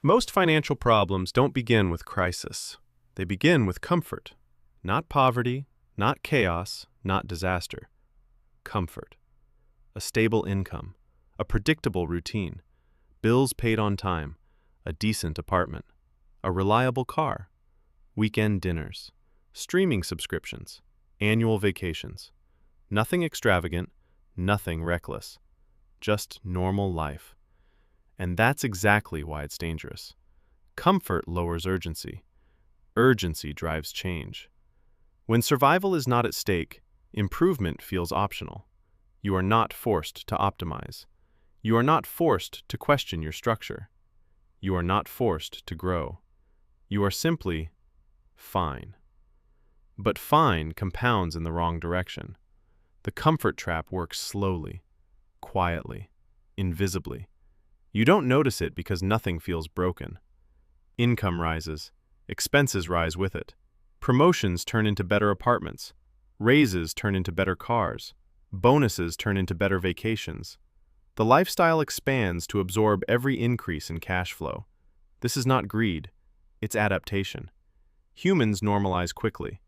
Most financial problems don't begin with crisis. They begin with comfort. Not poverty, not chaos, not disaster. Comfort. A stable income, a predictable routine, bills paid on time, a decent apartment, a reliable car, weekend dinners, streaming subscriptions, annual vacations. Nothing extravagant, nothing reckless. Just normal life. And that's exactly why it's dangerous. Comfort lowers urgency. Urgency drives change. When survival is not at stake, improvement feels optional. You are not forced to optimize. You are not forced to question your structure. You are not forced to grow. You are simply fine. But fine compounds in the wrong direction. The comfort trap works slowly, quietly, invisibly. You don't notice it because nothing feels broken. Income rises, expenses rise with it. Promotions turn into better apartments. Raises turn into better cars. Bonuses turn into better vacations. The lifestyle expands to absorb every increase in cash flow. This is not greed, it's adaptation. Humans normalize quickly.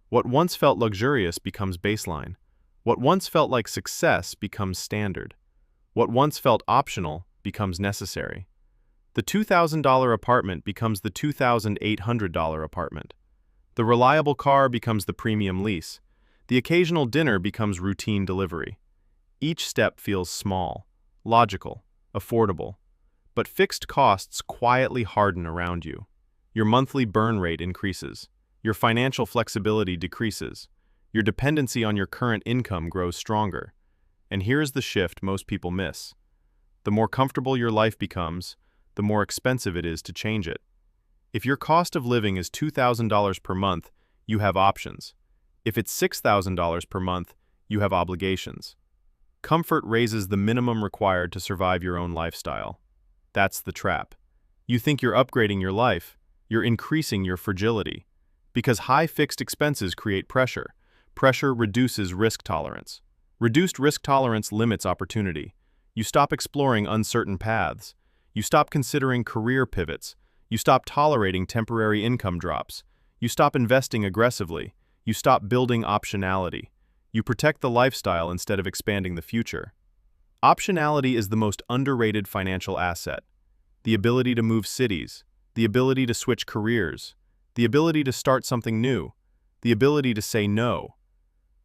What once felt luxurious becomes baseline. What once felt like success becomes standard. What once felt optional becomes necessary. The $2,000 apartment becomes the $2,800 apartment. The reliable car becomes the premium lease. The occasional dinner becomes routine delivery. Each step feels small, logical, affordable. But fixed costs quietly harden around you. Your monthly burn rate increases. Your financial flexibility decreases. Your dependency on your current income grows stronger. And here's the shift most people miss. The more comfortable your life becomes, the more expensive it is to change it. If your cost of living is $2,000 per month, you have options. If it's $6,000 per month, you have obligations. Comfort raises the minimum required to survive your own lifestyle. That's the trap. You think you're upgrading your life, you're increasing your fragility. Because high fixed expenses create pressure. Pressure reduces risk tolerance. Reduced risk tolerance limits opportunity. You stop exploring uncertain paths. You stop considering career pivots. You stop tolerating temporary income drops. You stop investing aggressively. You stop building optionality. You protect the lifestyle instead of expanding the future. Optionality is the most underrated financial asset. The ability to move cities, the ability to switch careers, the ability to start something new, the ability to say no.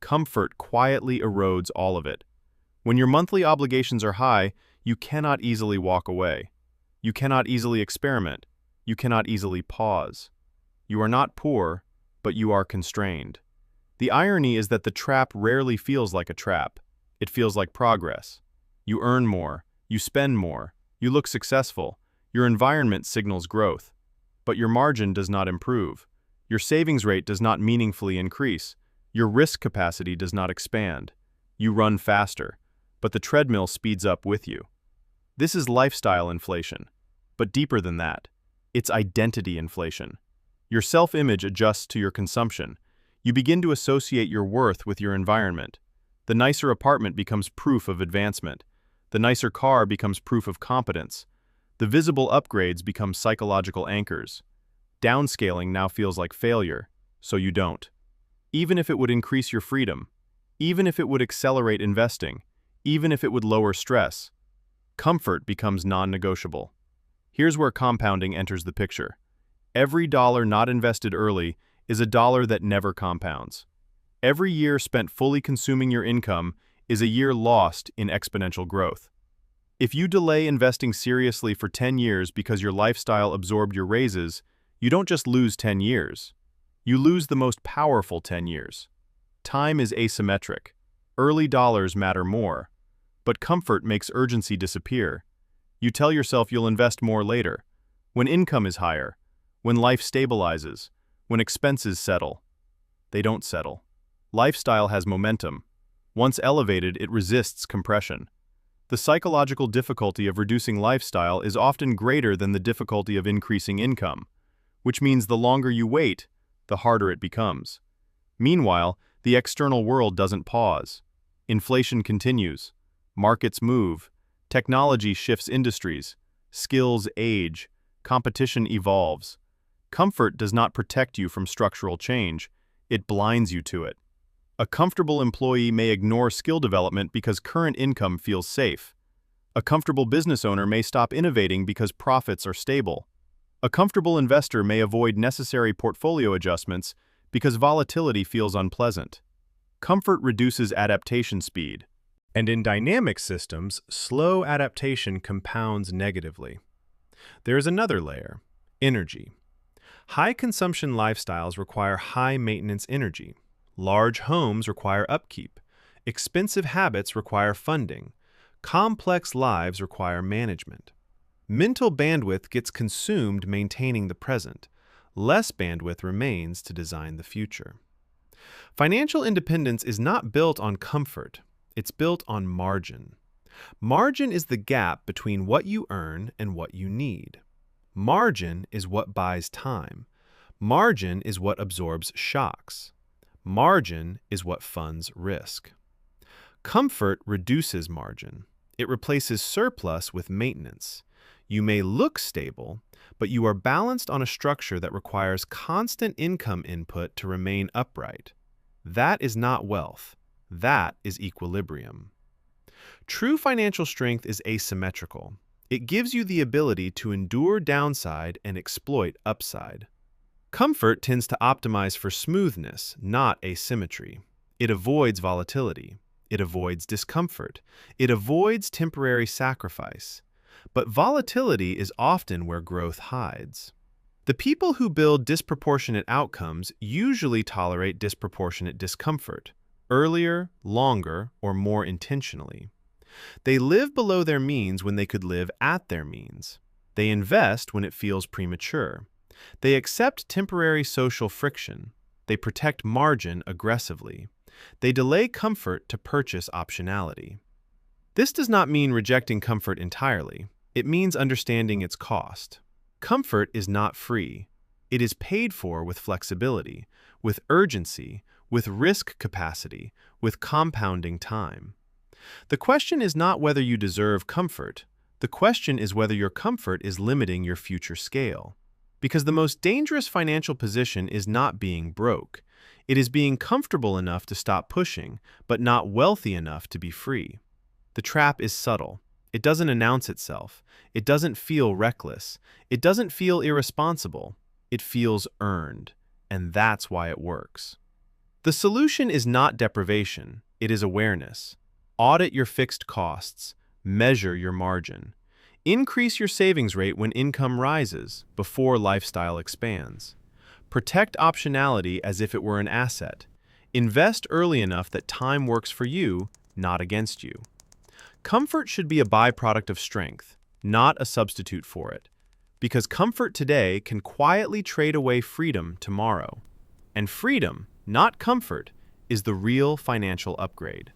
Comfort quietly erodes all of it. When your monthly obligations are high, you cannot easily walk away. You cannot easily experiment. You cannot easily pause. You are not poor, but you are constrained. The irony is that the trap rarely feels like a trap. It feels like progress. You earn more, you spend more, you look successful, your environment signals growth. But your margin does not improve. Your savings rate does not meaningfully increase. Your risk capacity does not expand. You run faster, but the treadmill speeds up with you. This is lifestyle inflation, but deeper than that. It's identity inflation. Your self-image adjusts to your consumption. You begin to associate your worth with your environment. The nicer apartment becomes proof of advancement. The nicer car becomes proof of competence. The visible upgrades become psychological anchors. Downscaling now feels like failure, so you don't. Even if it would increase your freedom, even if it would accelerate investing, even if it would lower stress, comfort becomes non-negotiable. Here's where compounding enters the picture. Every dollar not invested early is a dollar that never compounds. Every year spent fully consuming your income is a year lost in exponential growth. If you delay investing seriously for 10 years because your lifestyle absorbed your raises, you don't just lose 10 years. You lose the most powerful 10 years. Time is asymmetric. Early dollars matter more. But comfort makes urgency disappear. You tell yourself you'll invest more later, when income is higher, when life stabilizes, when expenses settle. They don't settle. Lifestyle has momentum. Once elevated, it resists compression. The psychological difficulty of reducing lifestyle is often greater than the difficulty of increasing income, which means the longer you wait, the harder it becomes. Meanwhile, the external world doesn't pause. Inflation continues. Markets move. Technology shifts industries. Skills age. Competition evolves. Comfort does not protect you from structural change. It blinds you to it. A comfortable employee may ignore skill development because current income feels safe. A comfortable business owner may stop innovating because profits are stable. A comfortable investor may avoid necessary portfolio adjustments because volatility feels unpleasant. Comfort reduces adaptation speed. And in dynamic systems, slow adaptation compounds negatively. There is another layer: energy. High-consumption lifestyles require high-maintenance energy. Large homes require upkeep. Expensive habits require funding. Complex lives require management. Mental bandwidth gets consumed maintaining the present. Less bandwidth remains to design the future. Financial independence is not built on comfort. It's built on margin. Margin is the gap between what you earn and what you need. Margin is what buys time. Margin is what absorbs shocks. Margin is what funds risk. Comfort reduces margin. It replaces surplus with maintenance. You may look stable, but you are balanced on a structure that requires constant income input to remain upright. That is not wealth. That is equilibrium. True financial strength is asymmetrical. It gives you the ability to endure downside and exploit upside. Comfort tends to optimize for smoothness, not asymmetry. It avoids volatility. It avoids discomfort. It avoids temporary sacrifice. But volatility is often where growth hides. The people who build disproportionate outcomes usually tolerate disproportionate discomfort, earlier, longer, or more intentionally. They live below their means when they could live at their means. They invest when it feels premature. They accept temporary social friction. They protect margin aggressively. They delay comfort to purchase optionality. This does not mean rejecting comfort entirely. It means understanding its cost. Comfort is not free. It is paid for with flexibility, with urgency, with risk capacity, with compounding time. The question is not whether you deserve comfort. The question is whether your comfort is limiting your future scale. Because the most dangerous financial position is not being broke. It is being comfortable enough to stop pushing, but not wealthy enough to be free. The trap is subtle. It doesn't announce itself. It doesn't feel reckless. It doesn't feel irresponsible. It feels earned. And that's why it works. The solution is not deprivation. It is awareness. Audit your fixed costs. Measure your margin. Increase your savings rate when income rises, before lifestyle expands. Protect optionality as if it were an asset. Invest early enough that time works for you, not against you. Comfort should be a byproduct of strength, not a substitute for it. Because comfort today can quietly trade away freedom tomorrow. And freedom, not comfort, is the real financial upgrade.